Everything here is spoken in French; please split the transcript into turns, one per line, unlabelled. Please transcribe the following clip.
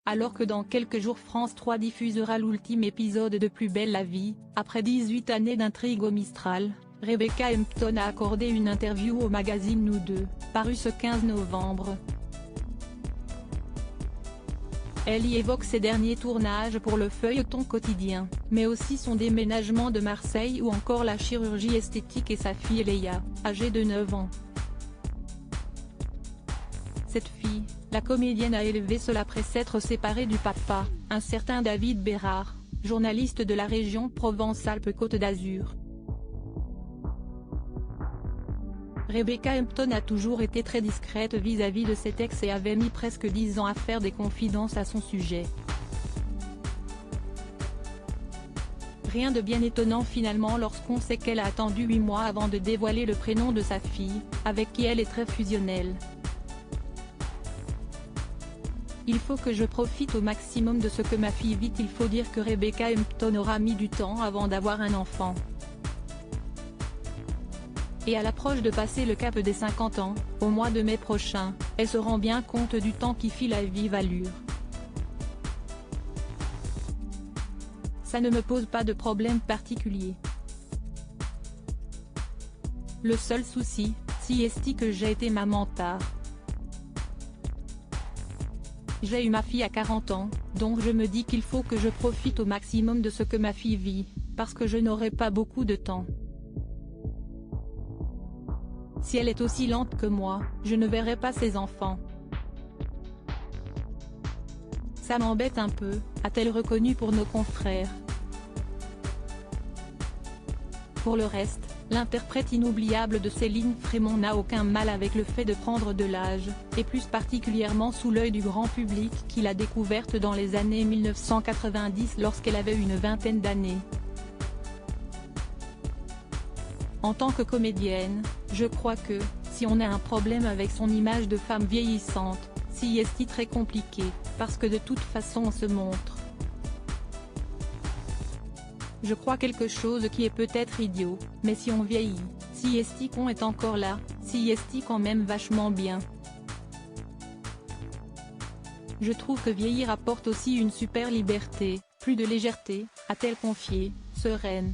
Alors que dans quelques jours France 3 diffusera l'ultime épisode de Plus belle la vie, après 18 années d'intrigue au Mistral, Rebecca Hampton a accordé une interview au magazine Nous Deux, paru ce 15 novembre. Elle y évoque ses derniers tournages pour le feuilleton quotidien, mais aussi son déménagement de Marseille ou encore la chirurgie esthétique et sa fille Léa, âgée de 9 ans. Cette fille, la comédienne a élevé seule après s'être séparée du papa, un certain David Bérard, journaliste de la région Provence-Alpes-Côte d'Azur. Rebecca Hampton a toujours été très discrète vis-à-vis de cet ex et avait mis presque 10 ans à faire des confidences à son sujet. Rien de bien étonnant finalement lorsqu'on sait qu'elle a attendu 8 mois avant de dévoiler le prénom de sa fille, avec qui elle est très fusionnelle. Il faut que je profite au maximum de ce que ma fille vit. Il faut dire que Rebecca Hampton aura mis du temps avant d'avoir un enfant. Et à l'approche de passer le cap des 50 ans, au mois de mai prochain, elle se rend bien compte du temps qui file à vive allure. Ça ne me pose pas de problème particulier. Le seul souci, si est que j'ai été maman tard. J'ai eu ma fille à 40 ans, donc je me dis qu'il faut que je profite au maximum de ce que ma fille vit, parce que je n'aurai pas beaucoup de temps. Si elle est aussi lente que moi, je ne verrai pas ses enfants. Ça m'embête un peu, a-t-elle reconnu pour nos confrères. Pour le reste, l'interprète inoubliable de Céline Frémont n'a aucun mal avec le fait de prendre de l'âge, et plus particulièrement sous l'œil du grand public qui l'a découverte dans les années 1990 lorsqu'elle avait une vingtaine d'années. En tant que comédienne, je crois que, si on a un problème avec son image de femme vieillissante, c'est très compliqué, parce que de toute façon on se montre. Je crois quelque chose qui est peut-être idiot, mais si on vieillit, si qu'on est encore là, si qu'on m'aime vachement bien. Je trouve que vieillir apporte aussi une super liberté, plus de légèreté, a-t-elle confié, sereine.